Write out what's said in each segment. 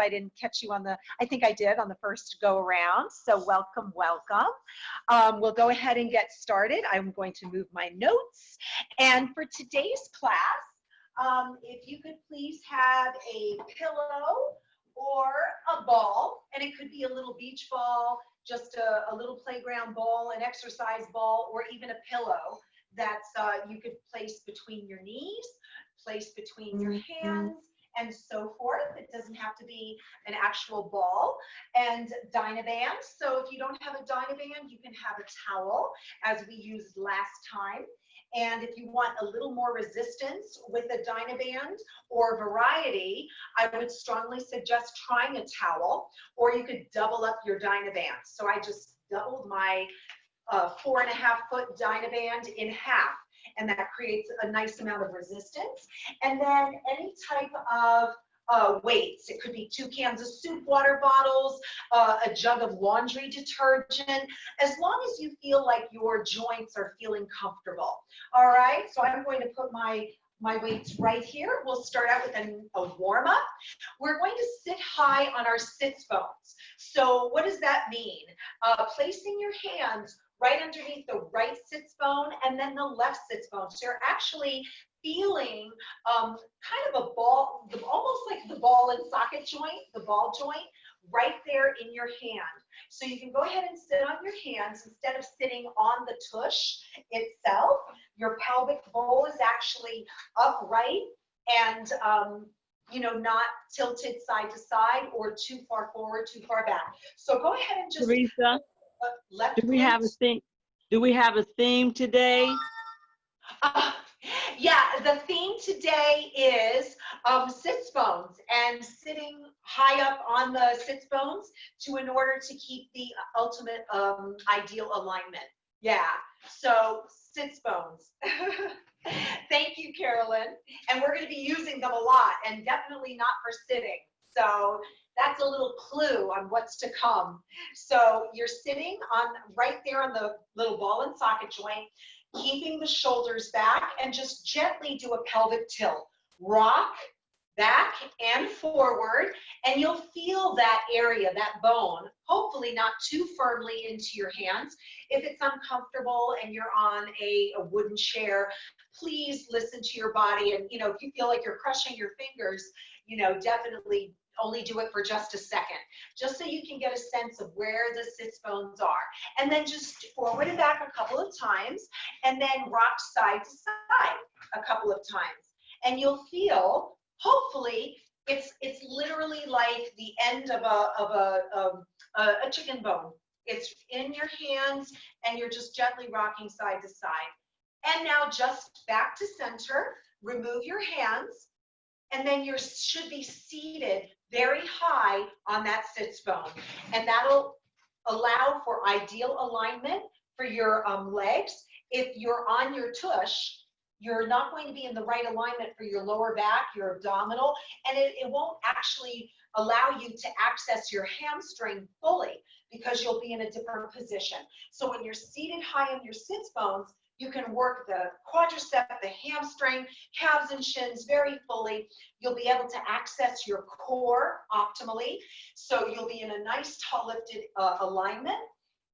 I didn't catch you on the, I think I did on the first go around. So welcome, welcome. We'll go ahead and get started. I'm going to move my notes. And for today's class, if you could please have a pillow or a ball, and it could be a little beach ball, just a little playground ball, an exercise ball, or even a pillow that's you could place between your knees, place between your hands, and so forth. It doesn't have to be an actual ball. And Dynaband. So if you don't have a Dynaband, you can have a towel, as we used last time. And if you want a little more resistance with a Dynaband or variety, I would strongly suggest trying a towel, or you could double up your Dynaband. So I just doubled my 4.5-foot Dynaband in half, and that creates a nice amount of resistance. And then any type of weights. It could be 2 cans of soup water bottles, a jug of laundry detergent, as long as you feel like your joints are feeling comfortable. All right, so I'm going to put my weights right here. We'll start out with a warm-up. We're going to sit high on our sits bones. So what does that mean? Placing your hands right underneath the right sits bone and then the left sits bone. So you're actually feeling kind of a ball, almost like the ball and socket joint, the ball joint, right there in your hand. So you can go ahead and sit on your hands instead of sitting on the tush itself. Your pelvic bowl is actually upright and you know, not tilted side to side or too far forward, too far back. So go ahead and just Teresa, do we have a theme? Do we have a theme today? Yeah, the theme today is sits bones and sitting high up on the sits bones in order to keep the ultimate ideal alignment. Yeah, so sits bones. Thank you, Carolyn. And we're going to be using them a lot, and definitely not for sitting. So that's a little clue on what's to come. So you're sitting on right there on the little ball and socket joint, keeping the shoulders back, and just gently do a pelvic tilt. Rock back and forward, and you'll feel that area, that bone, hopefully not too firmly into your hands. If it's uncomfortable and you're on a wooden chair, please listen to your body. And, you know, if you feel like you're crushing your fingers, you know, definitely only do it for just a second, just so you can get a sense of where the sits bones are. And then just forward and back a couple of times, and then rock side to side a couple of times. And you'll feel, hopefully, it's literally like the end of a chicken bone. It's in your hands, and you're just gently rocking side to side. And now just back to center, remove your hands, and then you should be seated very high on that sits bone. And that'll allow for ideal alignment for your legs. If you're on your tush, you're not going to be in the right alignment for your lower back, your abdominal, and it won't actually allow you to access your hamstring fully because you'll be in a different position. So when you're seated high on your sits bones, you can work the quadricep, the hamstring, calves and shins very fully. You'll be able to access your core optimally. So you'll be in a nice tall lifted alignment.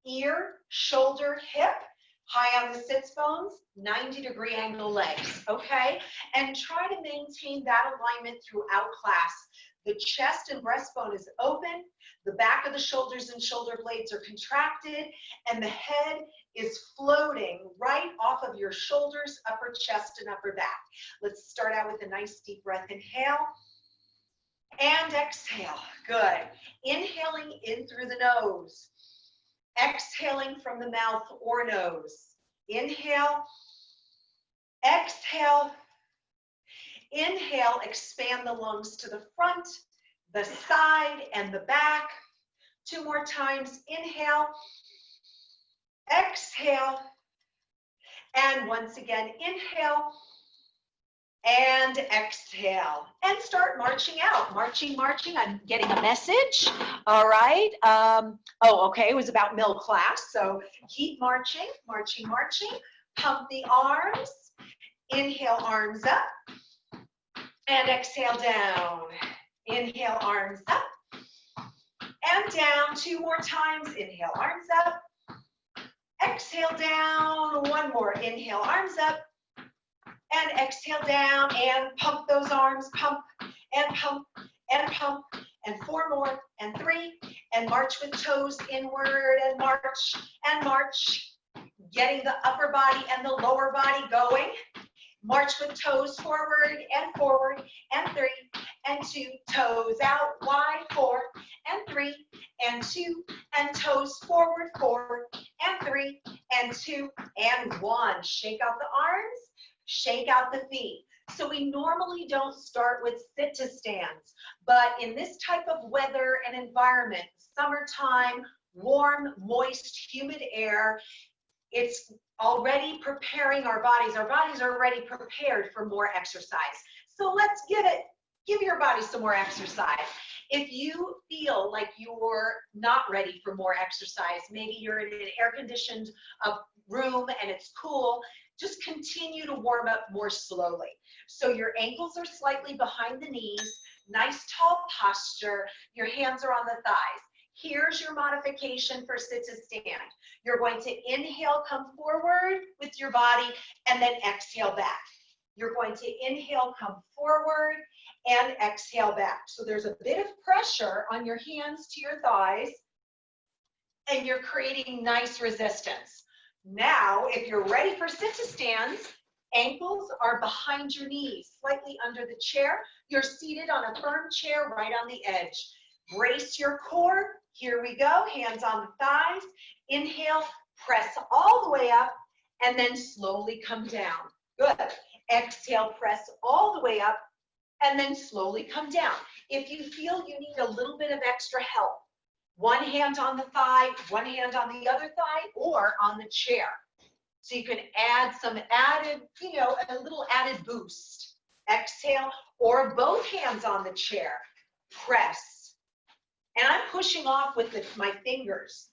Ear, shoulder, hip, high on the sits bones, 90-degree angle legs, okay? And try to maintain that alignment throughout class. The chest and breastbone is open, the back of the shoulders and shoulder blades are contracted, and the head is floating right off of your shoulders, upper chest, and upper back. Let's start out with a nice deep breath. Inhale and exhale. Good. Inhaling in through the nose. Exhaling from the mouth or nose. Inhale. Exhale. Inhale, expand the lungs to the front, the side, and the back. 2 more times. Inhale. Exhale. And once again, inhale. And exhale. And start marching out. Marching, marching. I'm getting a message. All right. Oh, okay. It was about mill class. So keep marching, marching, marching. Pump the arms. Inhale, arms up. And exhale down. Inhale, arms up. and down. 2 more times. Inhale, arms up. Exhale down. 1 more. Inhale, arms up. And exhale down and pump those arms. Pump and pump and pump. And 4 more. And 3. And march with toes inward and march and march. Getting the upper body and the lower body going. March with toes forward and 3 and 2, toes out wide, 4 and 3 and 2 and toes forward, 4 and 3 and 2 and 1. Shake out the arms, shake out the feet. So we normally don't start with sit to stands, but in this type of weather and environment, summertime, warm, moist, humid air, it's already preparing our bodies. Our bodies are already prepared for more exercise. So let's give your body some more exercise. If you feel like you're not ready for more exercise, maybe you're in an air-conditioned room and it's cool, just continue to warm up more slowly. So your ankles are slightly behind the knees, nice tall posture, your hands are on the thighs. Here's your modification for sit to stand. You're going to inhale, come forward with your body, and then exhale back. You're going to inhale, come forward, and exhale back. So there's a bit of pressure on your hands to your thighs, and you're creating nice resistance. Now, if you're ready for sit to stands, ankles are behind your knees, slightly under the chair. You're seated on a firm chair right on the edge. Brace your core. Here we go, hands on the thighs. Inhale, press all the way up, and then slowly come down. Good. Exhale, press all the way up, and then slowly come down. If you feel you need a little bit of extra help, one hand on the thigh, one hand on the other thigh, or on the chair. So you can add some added, a little added boost. Exhale, or both hands on the chair. Press. And I'm pushing off with my fingers,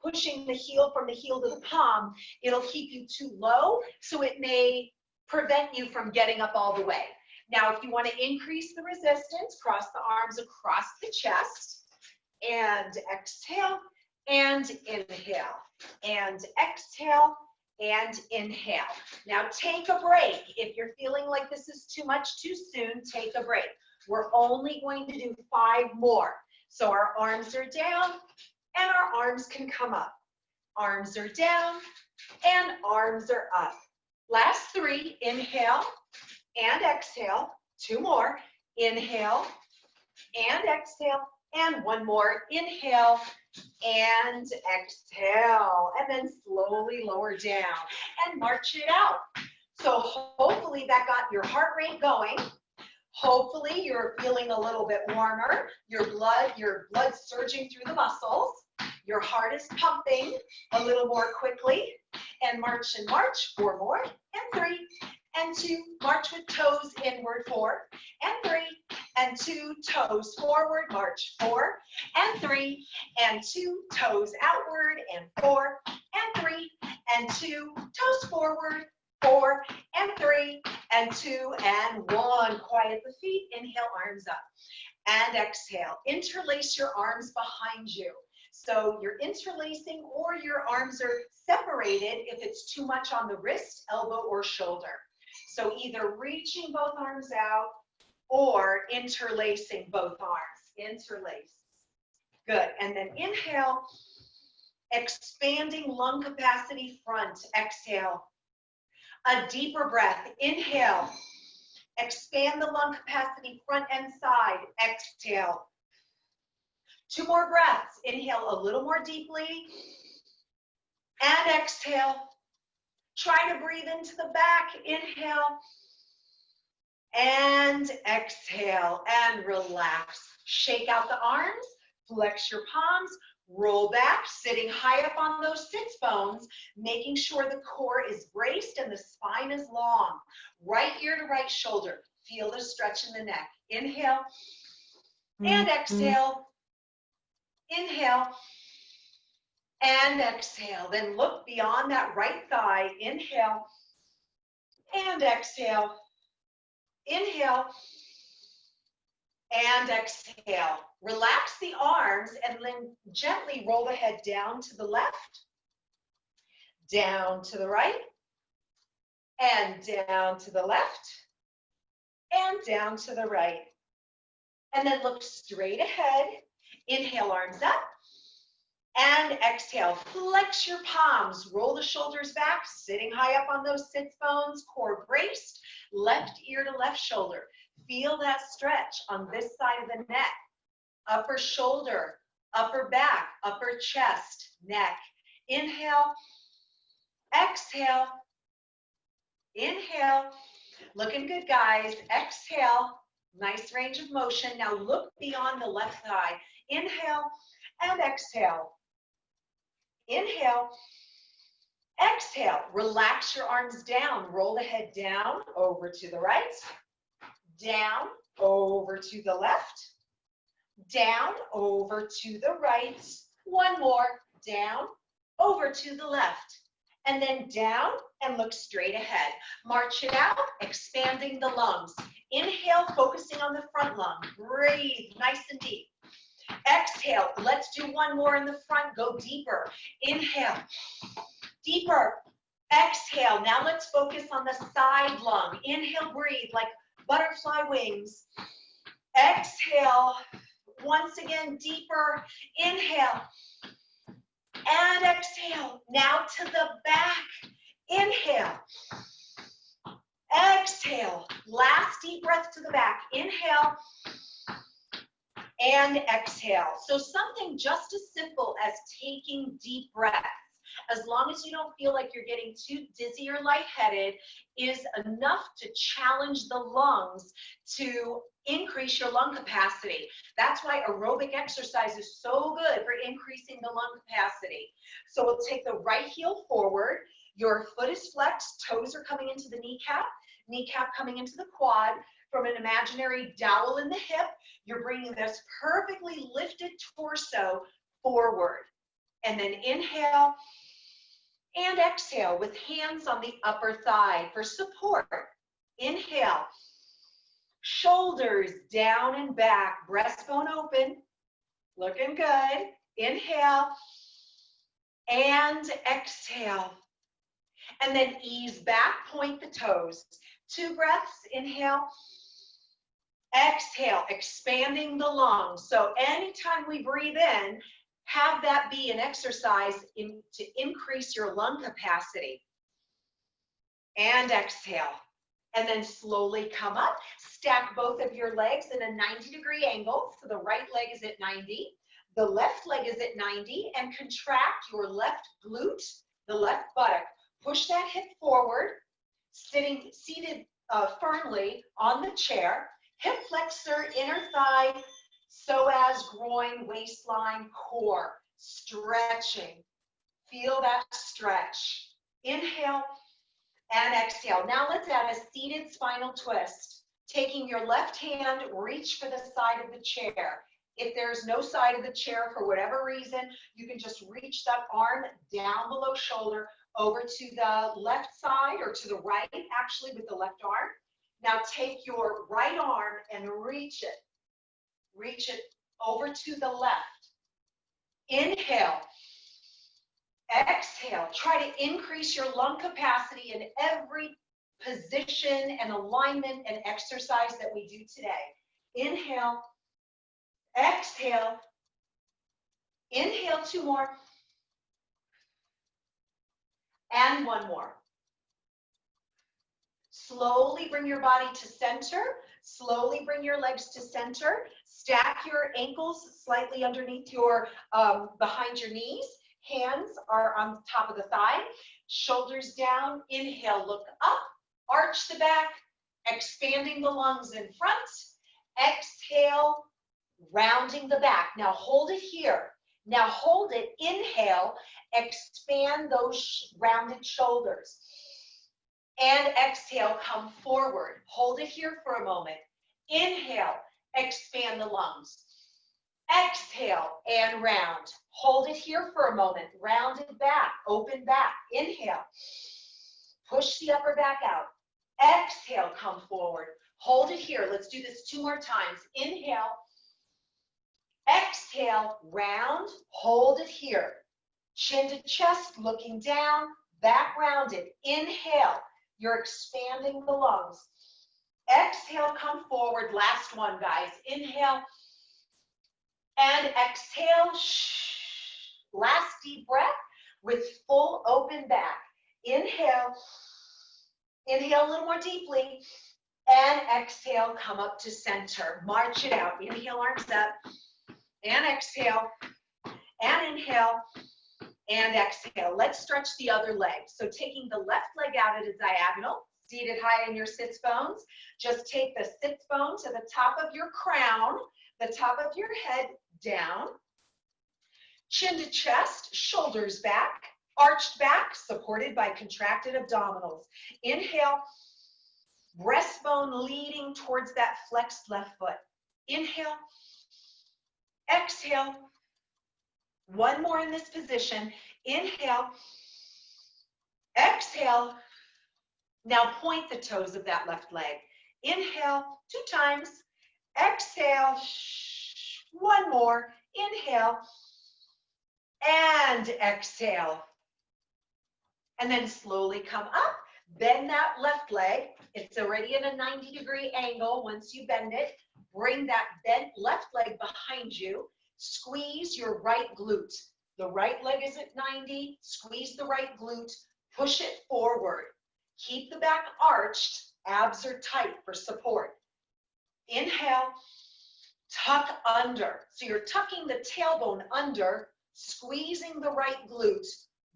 pushing the heel from the heel to the palm. It'll keep you too low, so it may prevent you from getting up all the way. Now, if you want to increase the resistance, cross the arms across the chest, and exhale, and inhale, and exhale, and inhale. Now, take a break. If you're feeling like this is too much too soon, take a break. We're only going to do 5 more. So our arms are down and our arms can come up. Arms are down and arms are up. Last 3, inhale and exhale. 2 more, inhale and exhale. And 1 more, inhale and exhale. And then slowly lower down and march it out. So hopefully that got your heart rate going. Hopefully you're feeling a little bit warmer, your blood surging through the muscles, your heart is pumping a little more quickly, and march, 4 more, and 3, and 2, march with toes inward, 4, and 3, and 2, toes forward, march, 4, and 3, and 2, toes outward, and 4, and 3, and 2, toes forward, 4, and 3, and 2, and 1. Quiet the feet. Inhale, arms up. And exhale. Interlace your arms behind you. So you're interlacing, or your arms are separated if it's too much on the wrist, elbow, or shoulder. So either reaching both arms out or interlacing both arms. Interlace. Good. And then inhale, expanding lung capacity front. Exhale. A deeper breath. Inhale. Expand the lung capacity front and side. Exhale. 2 more breaths. Inhale a little more deeply. And exhale. Try to breathe into the back. Inhale. And exhale. And relax. Shake out the arms. Flex your palms. Roll back, sitting high up on those sits bones, making sure the core is braced and the spine is long. Right ear to right shoulder. Feel the stretch in the neck. Inhale and exhale. Inhale and exhale. Then look beyond that right thigh. Inhale and exhale. Inhale and exhale. Relax the arms and then gently roll the head down to the left, down to the right, and down to the left, and down to the right. And then look straight ahead. Inhale, arms up. And exhale, flex your palms, roll the shoulders back, sitting high up on those sits bones, core braced, left ear to left shoulder. Feel that stretch on this side of the neck, upper shoulder, upper back, upper chest, neck. Inhale, exhale, inhale. Looking good, guys. Exhale, nice range of motion. Now look beyond the left thigh. Inhale and exhale. Inhale, exhale, relax your arms down, roll the head down, over to the right, down, over to the left, down, over to the right, one more, down, over to the left, and then down and look straight ahead. March it out, expanding the lungs. Inhale, focusing on the front lung, breathe nice and deep. Exhale, let's do one more in the front, go deeper. Inhale, deeper. Exhale, now let's focus on the side lung. Inhale, breathe like butterfly wings. Exhale, once again, deeper. Inhale, and exhale. Now to the back. Inhale, exhale. Last deep breath to the back. Inhale, and exhale. So something just as simple as taking deep breaths, as long as you don't feel like you're getting too dizzy or lightheaded, is enough to challenge the lungs to increase your lung capacity. That's why aerobic exercise is so good for increasing the lung capacity. So we'll take the right heel forward, your foot is flexed, toes are coming into the kneecap coming into the quad. From an imaginary dowel in the hip, you're bringing this perfectly lifted torso forward. And then inhale and exhale with hands on the upper thigh for support. Inhale, shoulders down and back, breastbone open, looking good. Inhale and exhale. And then ease back, point the toes. 2 breaths, inhale. Exhale, expanding the lungs. So anytime we breathe in, have that be an exercise to increase your lung capacity. And exhale. And then slowly come up. Stack both of your legs in a 90-degree angle. So the right leg is at 90. The left leg is at 90. And contract your left glute, the left buttock. Push that hip forward, seated firmly on the chair. Hip flexor, inner thigh, psoas, groin, waistline, core. Stretching. Feel that stretch. Inhale and exhale. Now let's add a seated spinal twist. Taking your left hand, reach for the side of the chair. If there's no side of the chair for whatever reason, you can just reach that arm down below shoulder over to the left side or to the right, actually, with the left arm. Now take your right arm and reach it over to the left. Inhale, exhale. Try to increase your lung capacity in every position and alignment and exercise that we do today. Inhale, exhale, inhale, 2 more, and 1 more. Slowly bring your body to center. Slowly bring your legs to center. Stack your ankles slightly underneath your, behind your knees. Hands are on top of the thigh. Shoulders down. Inhale, look up. Arch the back. Expanding the lungs in front. Exhale, rounding the back. Now hold it here. Now hold it. Inhale. Expand those rounded shoulders. And exhale, come forward. Hold it here for a moment. Inhale, expand the lungs. Exhale and round. Hold it here for a moment. Rounded back, open back. Inhale. Push the upper back out. Exhale, come forward. Hold it here. Let's do this 2 more times. Inhale. exhale, round, hold it here. Chin to chest, looking down, back rounded. Inhale, you're expanding the lungs. Exhale, come forward. Last one, guys. Inhale and exhale. Last deep breath with full open back. Inhale. Inhale a little more deeply. And exhale, come up to center. March it out. Inhale, arms up. And exhale. And inhale. And exhale. Let's stretch the other leg. So taking the left leg out at a diagonal, seated high in your sits bones. Just take the sits bone to the top of your crown, the top of your head down. Chin to chest, shoulders back, arched back, supported by contracted abdominals. Inhale, breastbone leading towards that flexed left foot. Inhale, exhale. One more in this position. Inhale, exhale. Now point the toes of that left leg. Inhale, 2 times. Exhale, one more. Inhale, and exhale. And then slowly come up. Bend that left leg. It's already in a 90-degree angle. Once you bend it, bring that bent left leg behind you. Squeeze your right glute. The right leg is at 90. Squeeze the right glute. Push it forward. Keep the back arched. Abs are tight for support. Inhale. Tuck under. So you're tucking the tailbone under, squeezing the right glute,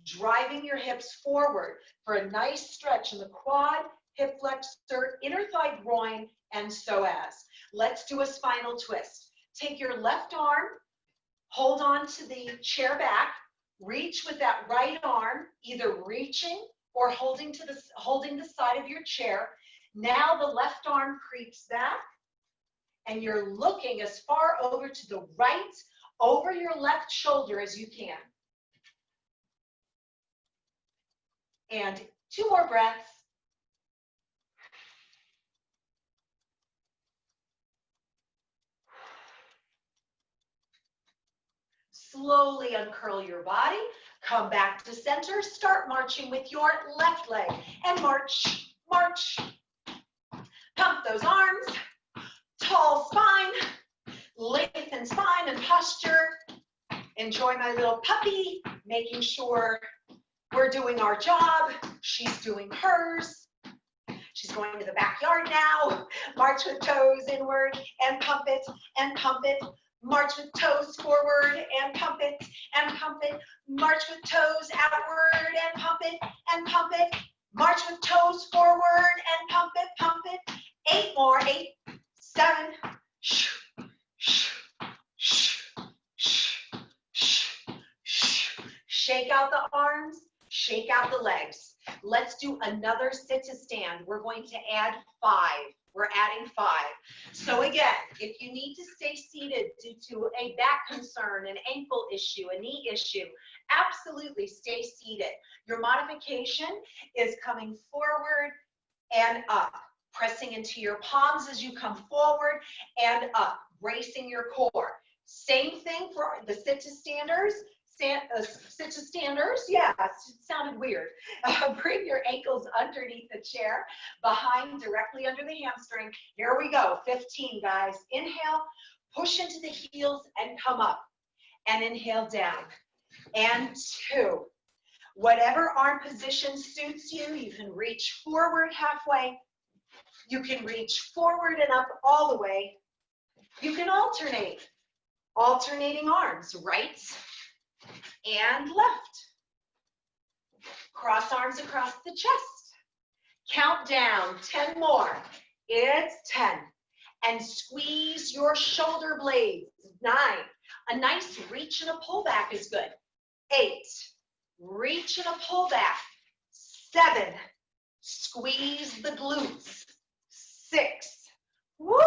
driving your hips forward for a nice stretch in the quad, hip flexor, inner thigh, groin, and psoas. Let's do a spinal twist. Take your left arm, hold on to the chair back, reach with that right arm, either reaching or holding the side of your chair. Now the left arm creeps back, and you're looking as far over to the right, over your left shoulder as you can. And 2 more breaths. Slowly uncurl your body, come back to center, start marching with your left leg, and march, march. Pump those arms, tall spine, lengthen spine and posture. Enjoy my little puppy, making sure we're doing our job. She's doing hers. She's going to the backyard now. March with toes inward and pump it and pump it. March with toes forward and pump it and pump it. March with toes outward and pump it and pump it. March with toes forward and pump it, pump it. 8 more, 8, 7. Shake out the arms, shake out the legs. Let's do another sit to stand. We're going to add 5. We're adding 5. So again, if you need to stay seated due to a back concern, an ankle issue, a knee issue, absolutely stay seated. Your modification is coming forward and up, pressing into your palms as you come forward and up, bracing your core. Same thing for the sit to standers. Sit to standers, yeah, it sounded weird. Bring your ankles underneath the chair, behind, directly under the hamstring. Here we go, 15, guys. Inhale, push into the heels and come up. And inhale down. And 2. Whatever arm position suits you, you can reach forward halfway. You can reach forward and up all the way. You can alternate, alternating arms, right and left. Cross arms across the chest. Count down, 10 more. It's 10. And squeeze your shoulder blades. 9. A nice reach and a pull back is good. 8. Reach and a pull back. 7. Squeeze the glutes. 6. Woo!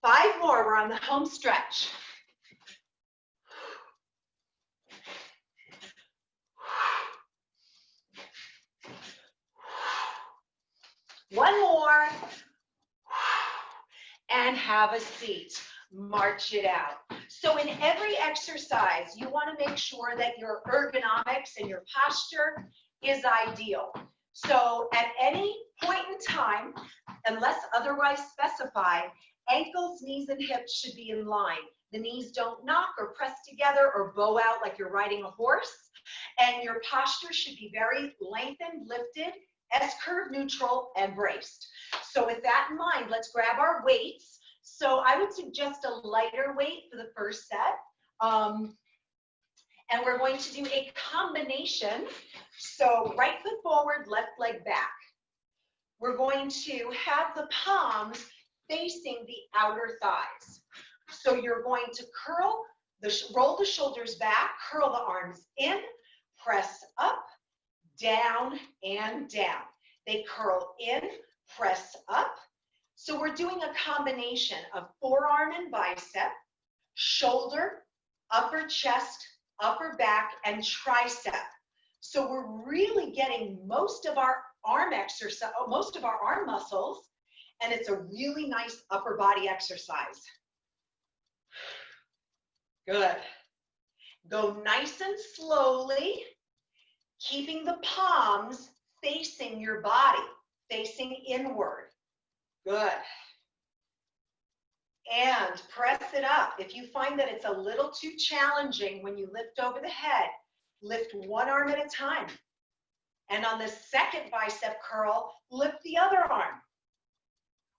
5 more. We're on the home stretch. One more, and have a seat. march it out. So in every exercise, you want to make sure that your ergonomics and your posture is ideal. So at any point in time, unless otherwise specified, ankles, knees, and hips should be in line. The knees don't knock or press together or bow out like you're riding a horse. And your posture should be very lengthened, lifted, S-curve neutral, and braced. So with that in mind, let's grab our weights. So I would suggest a lighter weight for the first set. And we're going to do a combination. So right foot forward, left leg back. We're going to have the palms facing the outer thighs. So you're going to roll the shoulders back, curl the arms in, press up, down, and down. They curl in, press up. So we're doing a combination of forearm and bicep, shoulder, upper chest, upper back, and tricep. So we're really getting most of our arm exercise, most of our arm muscles, and it's a really nice upper body exercise. Good. Go nice and slowly, keeping the palms facing your body, facing inward. Good. And press it up. If you find that it's a little too challenging when you lift over the head, lift one arm at a time. And on the second bicep curl, lift the other arm.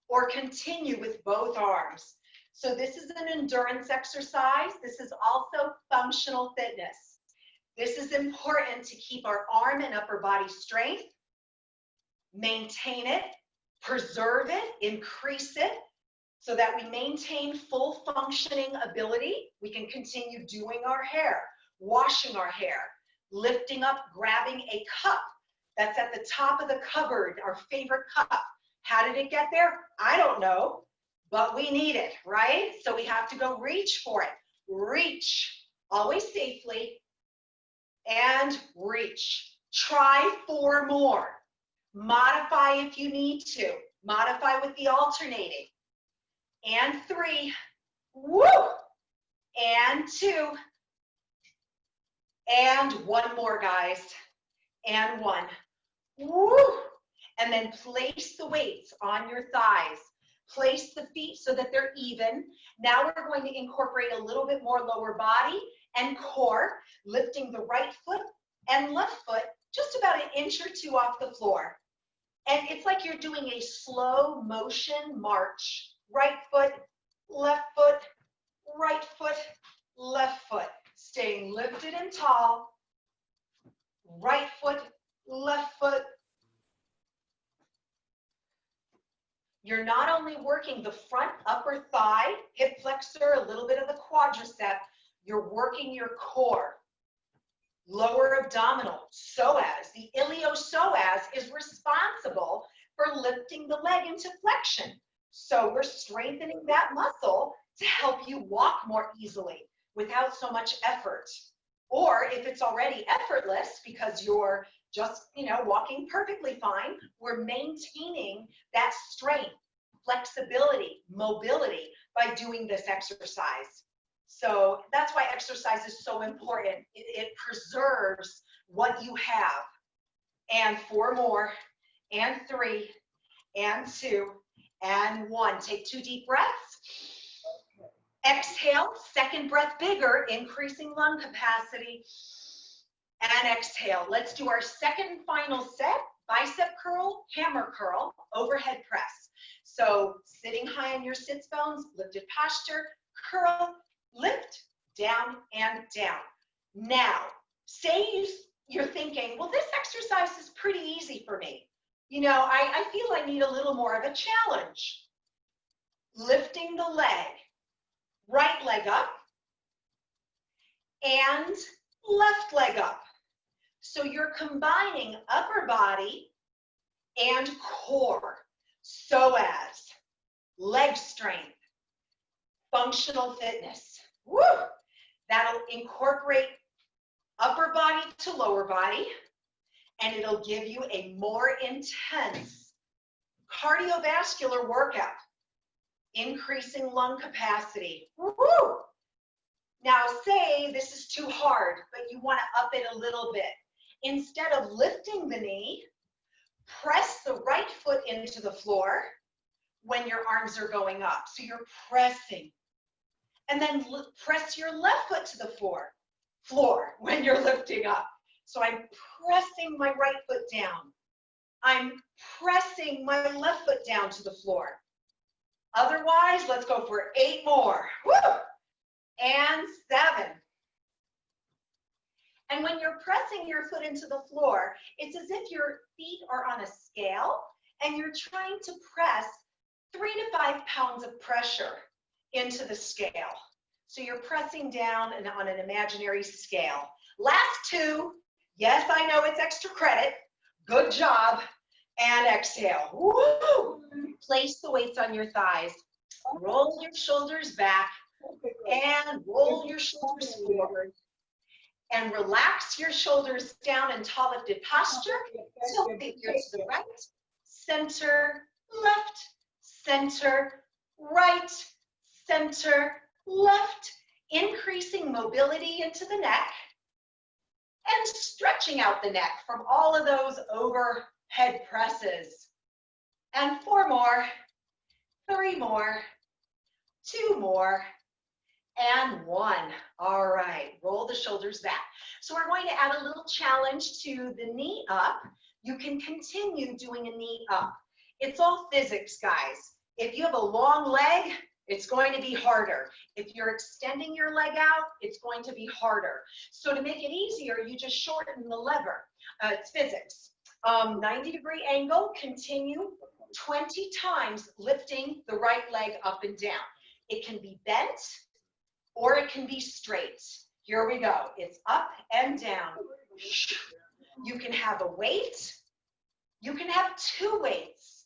Or continue with both arms. So this is an endurance exercise. This is also functional fitness. This is important to keep our arm and upper body strength, maintain it, preserve it, increase it, so that we maintain full functioning ability. We can continue doing our hair, washing our hair, lifting up, grabbing a cup that's at the top of the cupboard, our favorite cup. How did it get there? I don't know, but we need it, right? So we have to go reach for it. Reach, always safely, and reach. Try 4 more. Modify if you need to. Modify with the alternating. And 3, woo! And 2, and 1 more, guys. And 1, woo! And then place the weights on your thighs. Place the feet so that they're even. Now we're going to incorporate a little bit more lower body and core, lifting the right foot and left foot just about 1 inch or 2 off the floor. And it's like you're doing a slow motion march. Right foot, left foot, right foot, left foot. Staying lifted and tall. Right foot, left foot. You're not only working the front upper thigh, hip flexor, a little bit of the quadricep, you're working your core. Lower abdominal, psoas. The iliopsoas is responsible for lifting the leg into flexion. So we're strengthening that muscle to help you walk more easily without so much effort. Or if it's already effortless because you're just, walking perfectly fine, we're maintaining that strength, flexibility, mobility by doing this exercise. So that's why exercise is so important. It preserves what you have. And 4 more, and 3, and 2, and 1. Take 2 deep breaths. Exhale, second breath bigger, increasing lung capacity. And exhale. Let's do our second and final set. Bicep curl, hammer curl, overhead press. So sitting high on your sits bones, lifted posture, curl, lift, down, and down. Now, say you're thinking, well, this exercise is pretty easy for me. I feel I need a little more of a challenge. Lifting the leg, right leg up, and left leg up. So you're combining upper body and core, psoas, leg strength, functional fitness. Woo! That'll incorporate upper body to lower body, and it'll give you a more intense cardiovascular workout. increasing lung capacity. Woo! Now say this is too hard, but you want to up it a little bit. Instead of lifting the knee, press the right foot into the floor when your arms are going up. So you're pressing. And then press your left foot to the floor when you're lifting up. So I'm pressing my right foot down. I'm pressing my left foot down to the floor. Otherwise, let's go for 8 more. Woo! And 7. And when you're pressing your foot into the floor, it's as if your feet are on a scale and you're trying to press 3 to 5 pounds of pressure into the scale. So you're pressing down and on an imaginary scale. Last 2. Yes, I know it's extra credit. Good job. And exhale. Woo! Place the weights on your thighs. Roll your shoulders back and roll your shoulders forward. And relax your shoulders down in tall lifted posture. Tilt the ears to the right, center, left, center, right, center, left. Increasing mobility into the neck and stretching out the neck from all of those overhead presses. And 4 more, 3 more, 2 more, and 1. All right, roll the shoulders back. So we're going to add a little challenge to the knee up. You can continue doing a knee up. It's all physics, guys. If you have a long leg, it's going to be harder. If you're extending your leg out, it's going to be harder. So to make it easier, you just shorten the lever. It's physics. 90-degree angle, continue 20 times lifting the right leg up and down. It can be bent or it can be straight. Here we go. It's up and down. You can have a weight. You can have 2 weights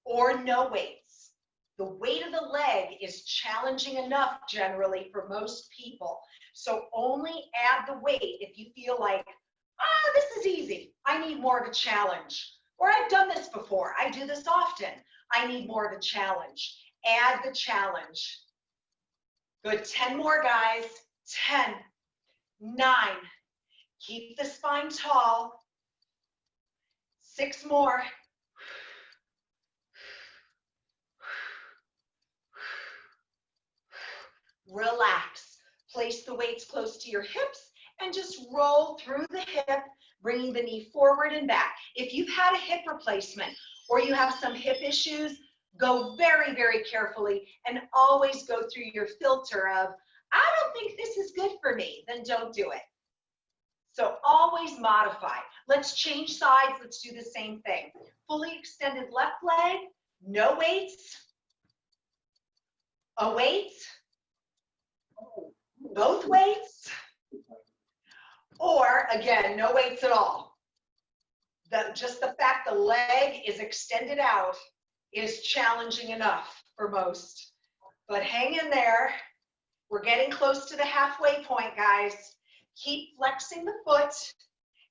or no weights. The weight of the leg is challenging enough generally for most people. So only add the weight if you feel like, this is easy. I need more of a challenge. Or I've done this before. I do this often. I need more of a challenge. Add the challenge. Good. 10 more, guys. 10, 9. Keep the spine tall. 6 more. Relax. Place the weights close to your hips and just roll through the hip, bringing the knee forward and back. If you've had a hip replacement or you have some hip issues, go very, very carefully and always go through your filter of, I don't think this is good for me, then don't do it. So always modify. Let's change sides. Let's do the same thing. Fully extended left leg, no weights, a weight, both weights, or again, no weights at all. Just the fact the leg is extended out is challenging enough for most. But hang in there. We're getting close to the halfway point, guys. Keep flexing the foot.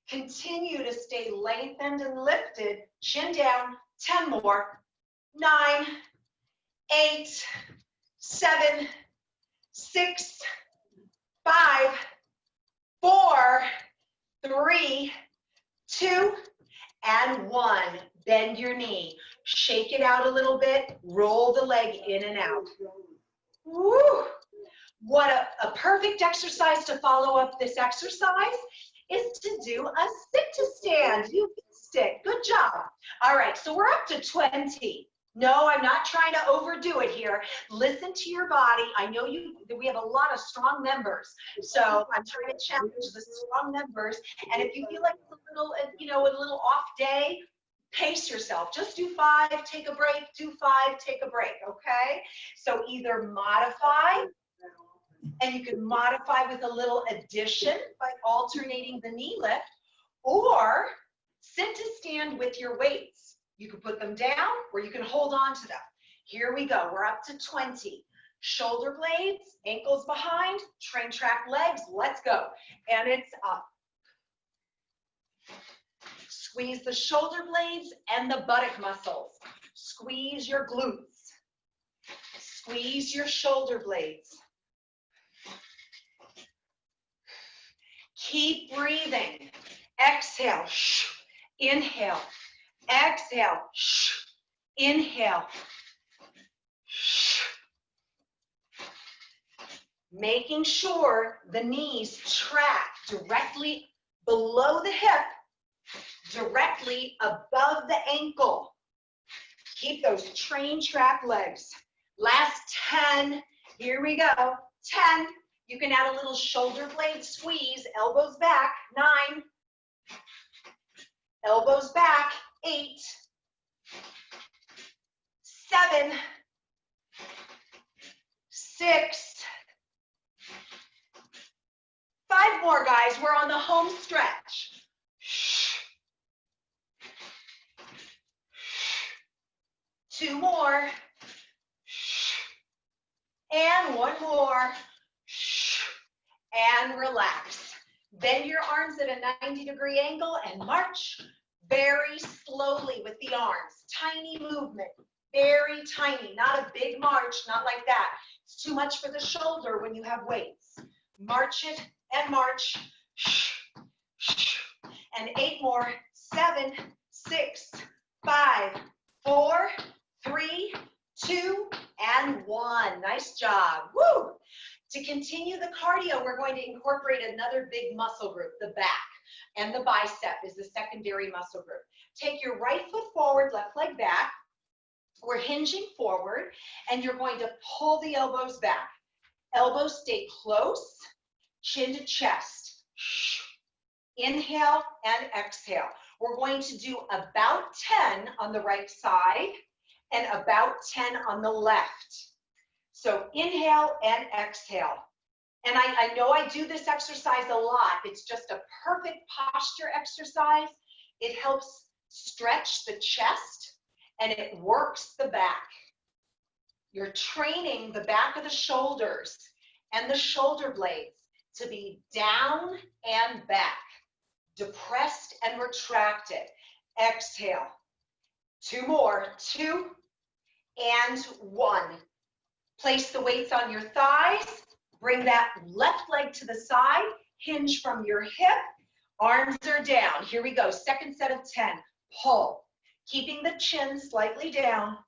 Continue to stay lengthened and lifted. Chin down. 10 more. 9, 8, 7, 6, 5, 4, 3, 2, and 1. Bend your knee. Shake it out a little bit. Roll the leg in and out. Woo! What a perfect exercise to follow up this exercise is to do a sit to stand. You can stick. Good job. All right, so we're up to 20. No, I'm not trying to overdo it here. Listen to your body. I know we have a lot of strong members, so I'm trying to challenge the strong members. And if you feel like it's a little off day, pace yourself. Just do 5, take a break. Do 5, take a break. Okay? So either modify, and you can modify with a little addition by alternating the knee lift, or sit to stand with your weights. You can put them down or you can hold on to them. Here we go. We're up to 20. Shoulder blades, ankles behind, train track legs. Let's go. And it's up. Squeeze the shoulder blades and the buttock muscles. Squeeze your glutes. Squeeze your shoulder blades. Keep breathing. Exhale. Inhale. Exhale. Inhale. Making sure the knees track directly below the hip, directly above the ankle. Keep those train track legs. Last 10. Here we go. 10. You can add a little shoulder blade squeeze, elbows back. 9. Elbows back. 8. 7. 6. 5 more, guys. We're on the home stretch. 2 more. And 1 more. And relax. Bend your arms at a 90-degree angle and march very slowly with the arms. Tiny movement, very tiny, not a big march, not like that. It's too much for the shoulder when you have weights. March it and march. And 8 more. 7, 6, 5, 4, 3, 2, and 1. Nice job. Woo! To continue the cardio, we're going to incorporate another big muscle group, the back. And the bicep is the secondary muscle group. Take your right foot forward, left leg back. We're hinging forward, and you're going to pull the elbows back. Elbows stay close, chin to chest. Inhale and exhale. We're going to do about 10 on the right side and about 10 on the left. So inhale and exhale. And I know I do this exercise a lot. It's just a perfect posture exercise. It helps stretch the chest and it works the back. You're training the back of the shoulders and the shoulder blades to be down and back, depressed and retracted. Exhale. 2 more. 2 and 1. Place the weights on your thighs. Bring that left leg to the side. Hinge from your hip. Arms are down. Here we go. Second set of 10. Pull. Keeping the chin slightly down.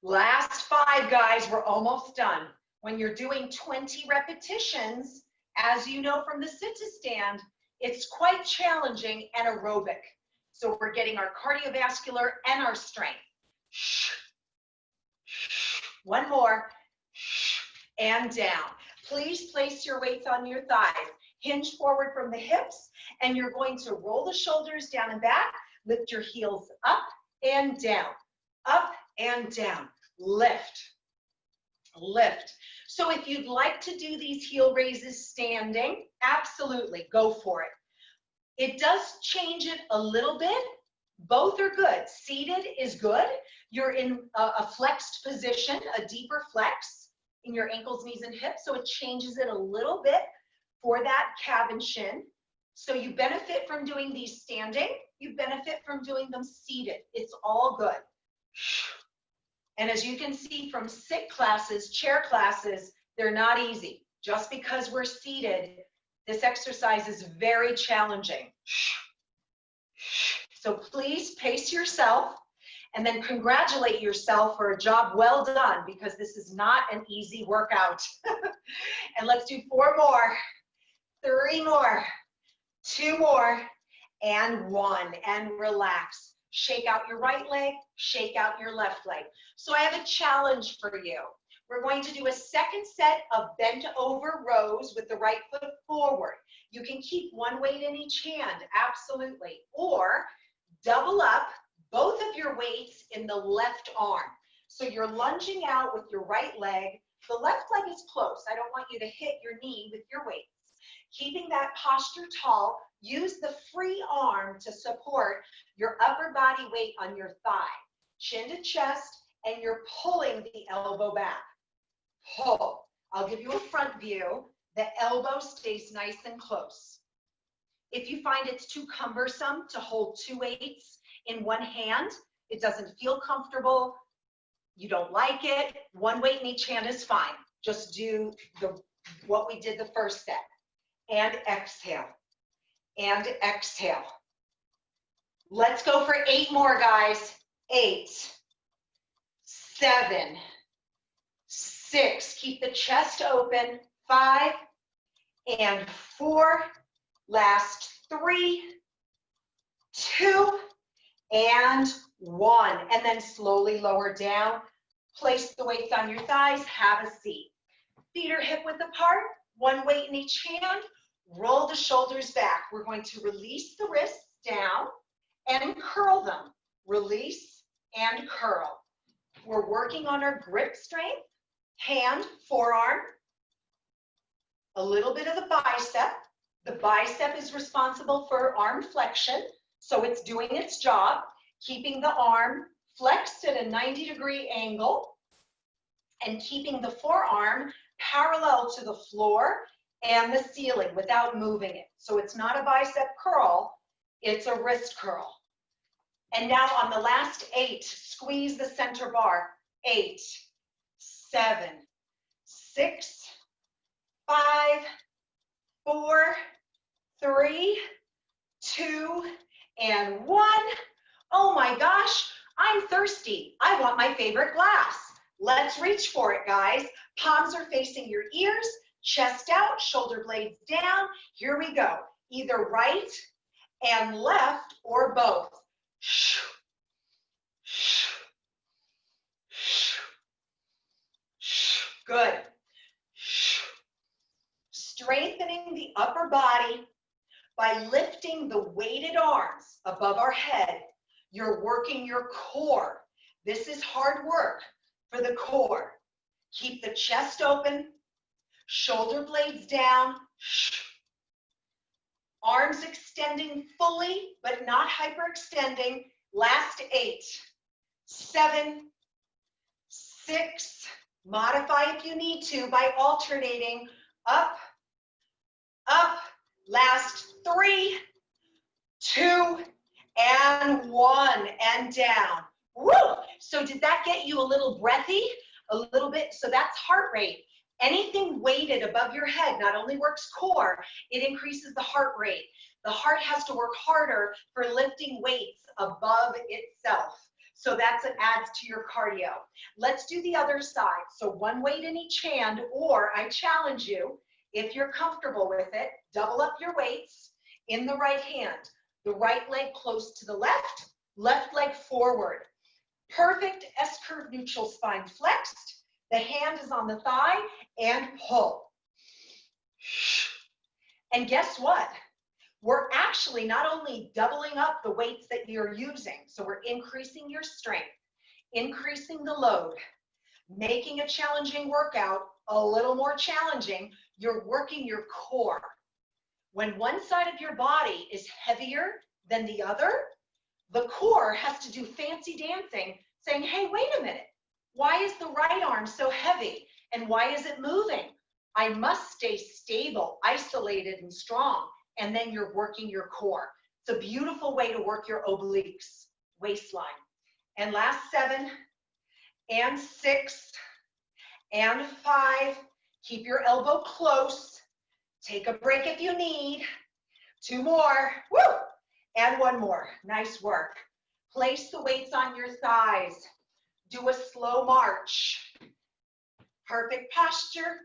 Last 5, guys. We're almost done. When you're doing 20 repetitions, as you know from the sit to stand, it's quite challenging and aerobic. So we're getting our cardiovascular and our strength. 1 more. And down. Please place your weights on your thighs. Hinge forward from the hips, and you're going to roll the shoulders down and back. Lift your heels up and down. Up and down. Lift. Lift. So if you'd like to do these heel raises standing, absolutely, go for it. It does change it a little bit. Both are good. Seated is good. You're in a flexed position, a deeper flex in your ankles, knees, and hips. So it changes it a little bit for that calf and shin. So you benefit from doing these standing. You benefit from doing them seated. It's all good. And as you can see from sit classes, chair classes, they're not easy. Just because we're seated, this exercise is very challenging. So please pace yourself and then congratulate yourself for a job well done, because this is not an easy workout. And let's do 4 more, 3 more, 2 more, and 1, and relax. Shake out your right leg, shake out your left leg. So I have a challenge for you. We're going to do a second set of bent over rows with the right foot forward. You can keep 1 weight in each hand, absolutely. Or double up both of your weights in the left arm. So you're lunging out with your right leg. The left leg is close. I don't want you to hit your knee with your weights. Keeping that posture tall, use the free arm to support your upper body weight on your thigh. Chin to chest, and you're pulling the elbow back. Pull. I'll give you a front view. The elbow stays nice and close. If you find it's too cumbersome to hold 2 weights in one hand, it doesn't feel comfortable, you don't like it, 1 weight in each hand is fine. Just do what we did the first set. And exhale. And exhale. Let's go for 8 more, guys. 8, 7, 6. Keep the chest open. 5 and 4. Last 3, 2, and 1. And then slowly lower down. Place the weights on your thighs. Have a seat. Feet are hip width apart. 1 weight in each hand. Roll the shoulders back. We're going to release the wrists down and curl them. Release and curl. We're working on our grip strength. Hand, forearm, a little bit of the bicep. The bicep is responsible for arm flexion, so it's doing its job, keeping the arm flexed at a 90-degree angle and keeping the forearm parallel to the floor and the ceiling without moving it. So it's not a bicep curl, it's a wrist curl. And now on the last 8, squeeze the center bar. 8, 7, 6, 5, 4, 3, 2, and 1. Oh my gosh, I'm thirsty. I want my favorite glass. Let's reach for it, guys. Palms are facing your ears, chest out, shoulder blades down. Here we go. Either right and left or both. Good. Strengthening the upper body by lifting the weighted arms above our head. You're working your core. This is hard work for the core. Keep the chest open, shoulder blades down, arms extending fully, but not hyperextending. Last 8, 7, 6, modify if you need to by alternating up, up, last 3, 2, and 1, and down. Woo! So did that get you a little breathy? A little bit? So that's heart rate. Anything weighted above your head not only works core, it increases the heart rate. The heart has to work harder for lifting weights above itself. So that's what adds to your cardio. Let's do the other side. So 1 weight in each hand, or I challenge you, if you're comfortable with it, double up your weights in the right hand. The right leg close to the left, left leg forward. Perfect S-curve neutral spine flexed. The hand is on the thigh and pull. And guess what? We're actually not only doubling up the weights that you're using, so we're increasing your strength, increasing the load, making a challenging workout a little more challenging. You're working your core. When one side of your body is heavier than the other, the core has to do fancy dancing, saying, hey, wait a minute. Why is the right arm so heavy? And why is it moving? I must stay stable, isolated, and strong. And then you're working your core. It's a beautiful way to work your obliques, waistline. And last 7, and 6, and 5. Keep your elbow close. Take a break if you need. 2 more. Woo! And 1 more. Nice work. Place the weights on your thighs. Do a slow march. Perfect posture.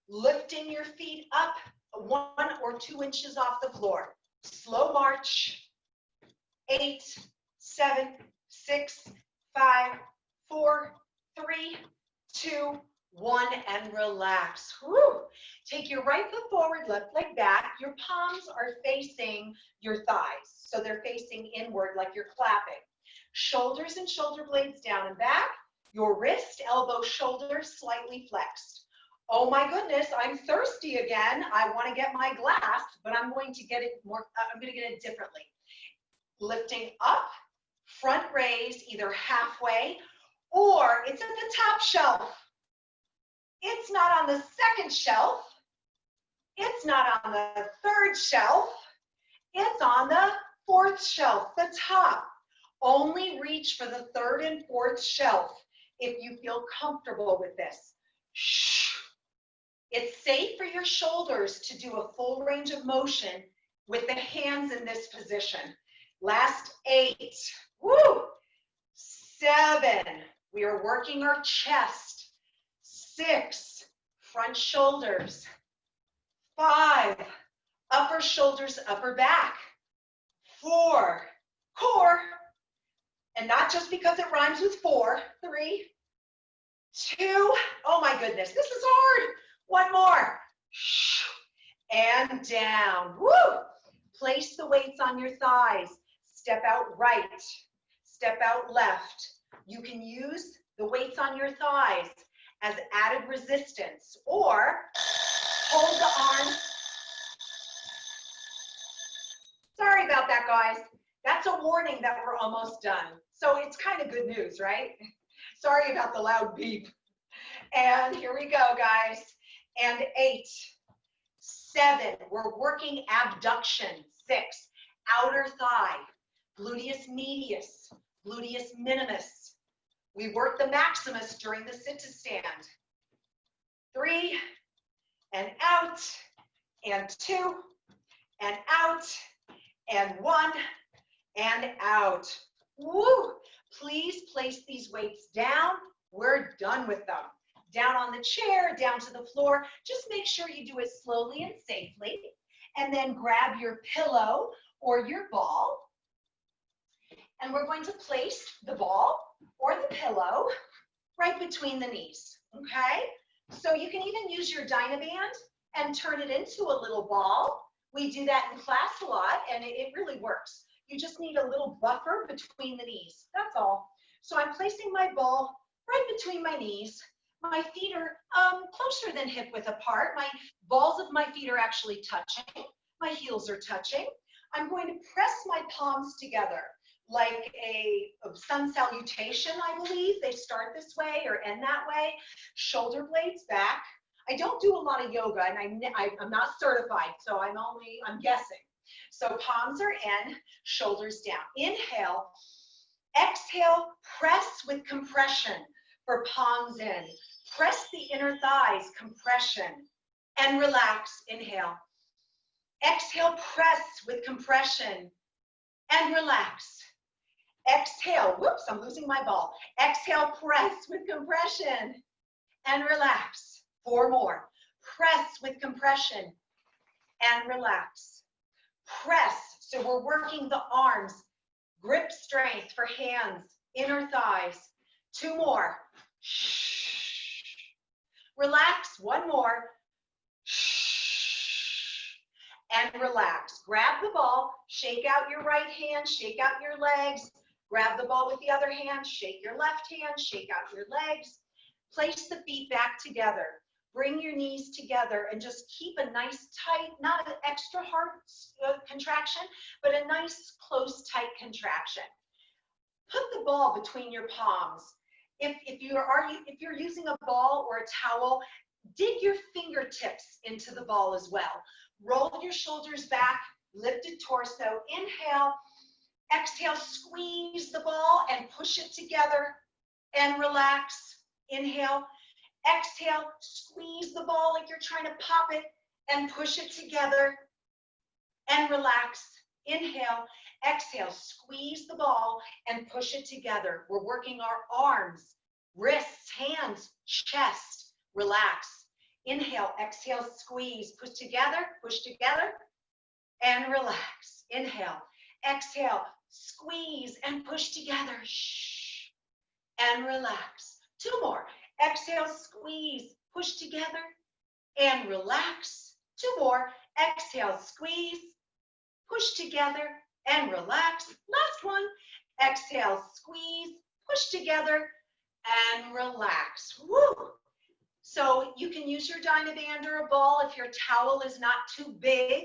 Lifting your feet up 1 or 2 inches off the floor. Slow march. 8, 7, 6, 5, 4, 3, 2, 1, and relax. Woo. Take your right foot forward, left leg back. Your palms are facing your thighs, so they're facing inward like you're clapping. Shoulders and shoulder blades down and back. Your wrist, elbow, shoulder slightly flexed. Oh my goodness, I'm thirsty again. I want to get my glass, but I'm going to get it differently. Lifting up, front raise, either halfway, or it's at the top shelf. It's not on the second shelf. It's not on the third shelf. It's on the 4th shelf, the top. Only reach for the 3rd and 4th shelf if you feel comfortable with this. Shh. It's safe for your shoulders to do a full range of motion with the hands in this position. Last 8. Woo! 7. We are working our chest. 6. Front shoulders. 5. Upper shoulders, upper back. 4. Core. And not just because it rhymes with 4. 3. 2. Oh my goodness, this is hard. 1 more. And down. Woo! Place the weights on your thighs. Step out right. Step out left. You can use the weights on your thighs as added resistance, or hold the arms. Sorry about that, guys. That's a warning that we're almost done. So it's kind of good news, right? Sorry about the loud beep. And here we go, guys. And 8, 7, we're working abduction. 6, outer thigh, gluteus medius, gluteus minimus. We work the maximus during the sit to stand. 3, and out, and 2, and out, and 1, and out. Woo! Please place these weights down. We're done with them. Down on the chair, down to the floor. Just make sure you do it slowly and safely. And then grab your pillow or your ball. And we're going to place the ball or the pillow right between the knees, okay? So you can even use your Dynaband and turn it into a little ball. We do that in class a lot, and it really works. You just need a little buffer between the knees, that's all. So I'm placing my ball right between my knees. My feet are closer than hip width apart. My balls of my feet are actually touching. My heels are touching. I'm going to press my palms together like a sun salutation, I believe. They start this way or end that way. Shoulder blades back. I don't do a lot of yoga, and I'm not certified, so I'm guessing. So palms are in, shoulders down. Inhale. Exhale, press with compression for palms in. Press the inner thighs, compression, and relax. Inhale. Exhale, press with compression, and relax. Exhale, whoops, I'm losing my ball. Exhale, press with compression, and relax. 4 more. Press with compression, and relax. Press, so we're working the arms. Grip strength for hands, inner thighs. 2 more. Relax. 1 more. And relax. Grab the ball, shake out your right hand, shake out your legs. Grab the ball with the other hand, shake your left hand, shake out your legs. Place the feet back together. Bring your knees together and just keep a nice tight, not an extra hard contraction, but a nice close tight contraction. Put the ball between your palms. If you're using a ball or a towel, dig your fingertips into the ball as well. Roll your shoulders back, lifted torso. Inhale, exhale, squeeze the ball and push it together and relax. Inhale, exhale, squeeze the ball like you're trying to pop it and push it together and relax. Inhale, exhale, squeeze the ball and push it together. We're working our arms, wrists, hands, chest. Relax. Inhale, exhale, squeeze, push together, and relax. Inhale, exhale, squeeze and push together, shh, and relax. 2 more. Exhale, squeeze, push together, and relax. 2 more. Exhale, squeeze, push together, and relax. Last one. Exhale, squeeze, push together, and relax. Woo! So you can use your Dynaband or a ball if your towel is not too big.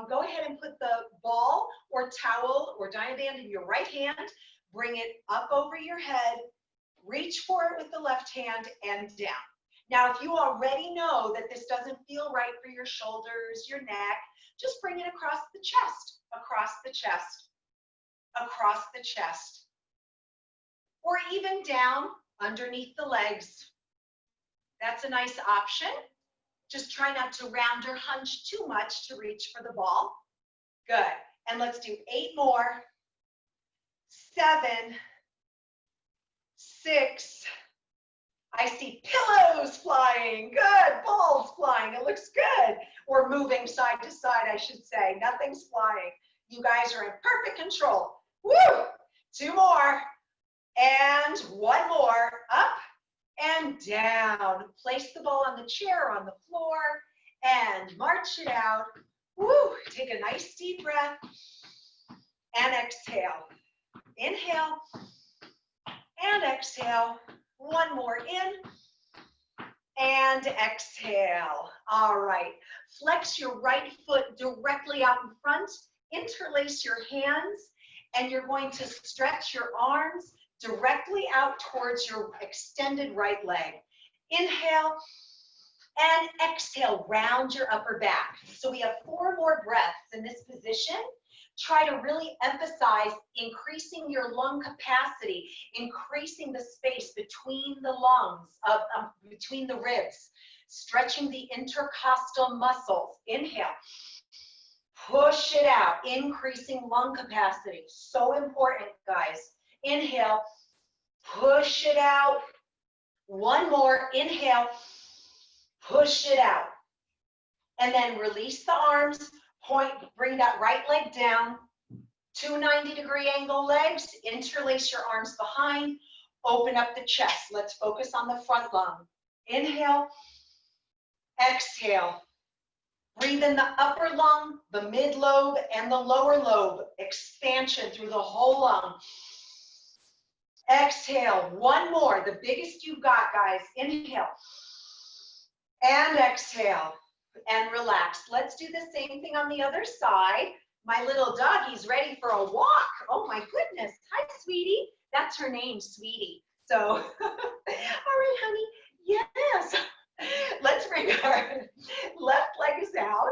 Go ahead and put the ball or towel or Dynaband in your right hand. Bring it up over your head. Reach for it with the left hand and down. Now, if you already know that this doesn't feel right for your shoulders, your neck, just bring it across the chest, across the chest, across the chest, or even down underneath the legs. That's a nice option. Just try not to round or hunch too much to reach for the ball. Good. And let's do 8 more. 7, 6. I see pillows flying. Good. Balls flying. It looks good. Or moving side to side, I should say. Nothing's flying. You guys are in perfect control. Woo! 2 more. And 1 more. Up and down. Place the ball on the chair, on the floor, and march it out. Woo! Take a nice deep breath and exhale. Inhale and exhale. 1 more in and exhale. All right. Flex your right foot directly out in front. Interlace your hands, and you're going to stretch your arms directly out towards your extended right leg. Inhale and exhale, round your upper back. So we have 4 more breaths in this position. Try to really emphasize increasing your lung capacity, increasing the space between the lungs, between the ribs, stretching the intercostal muscles. Inhale, push it out, increasing lung capacity. So important, guys. Inhale, push it out. 1 more, inhale, push it out. And then release the arms, point, bring that right leg down. 2 90-degree angle legs, interlace your arms behind, open up the chest. Let's focus on the front lung. Inhale, exhale. Breathe in the upper lung, the mid lobe, and the lower lobe. Expansion through the whole lung. Exhale, 1 more, the biggest you've got, guys. Inhale and exhale and relax. Let's do the same thing on the other side. My little doggy's ready for a walk. Oh my goodness. Hi, sweetie. That's her name, Sweetie. So, all right, honey. Yes. Let's bring our left legs out,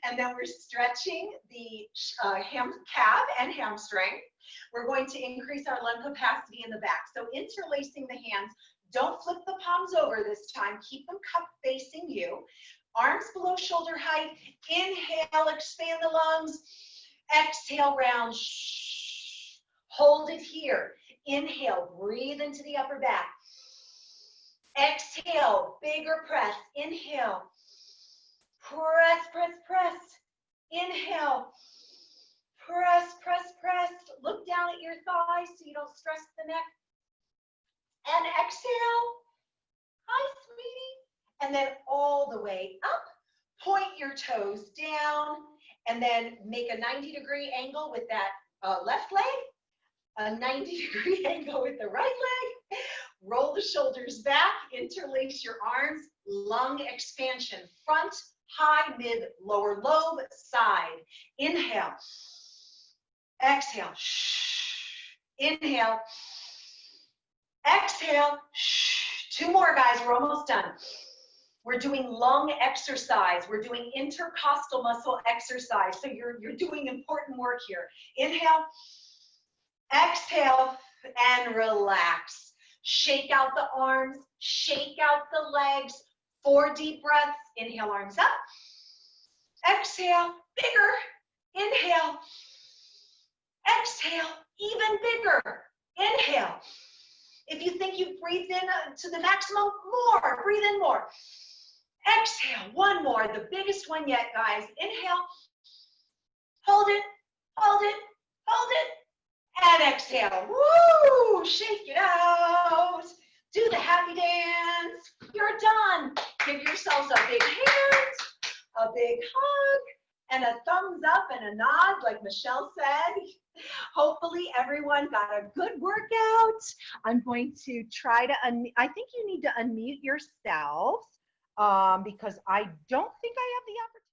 and then we're stretching the calf and hamstring. We're going to increase our lung capacity in the back. So interlacing the hands, don't flip the palms over this time. Keep them cupped facing you. Arms below shoulder height. Inhale, expand the lungs. Exhale, round. Hold it here. Inhale, breathe into the upper back. Exhale, bigger press. Inhale. Press, press, press. Inhale. Press, press, press. Look down at your thighs so you don't stress the neck. And exhale. Hi, sweetie. And then all the way up. Point your toes down. And then make a 90-degree angle with that left leg. A 90-degree angle with the right leg. Roll the shoulders back. Interlace your arms. Lung expansion. Front, high, mid, lower lobe, side. Inhale. Exhale. Inhale. Exhale. 2 more, guys. We're almost done. We're doing lung exercise. We're doing intercostal muscle exercise. So you're doing important work here. Inhale. Exhale and relax. Shake out the arms. Shake out the legs. 4 deep breaths. Inhale, arms up. Exhale, bigger. Inhale. Exhale, even bigger. Inhale. If you think you've breathed in to the maximum, more. Breathe in more. Exhale, 1 more, the biggest one yet, guys. Inhale. Hold it, hold it, hold it. And exhale. Woo! Shake it out. Do the happy dance. You're done. Give yourselves a big hand, a big hug, and a thumbs up and a nod, like Michelle said. Hopefully everyone got a good workout. I'm going to try to I think you need to unmute yourselves because I don't think I have the opportunity.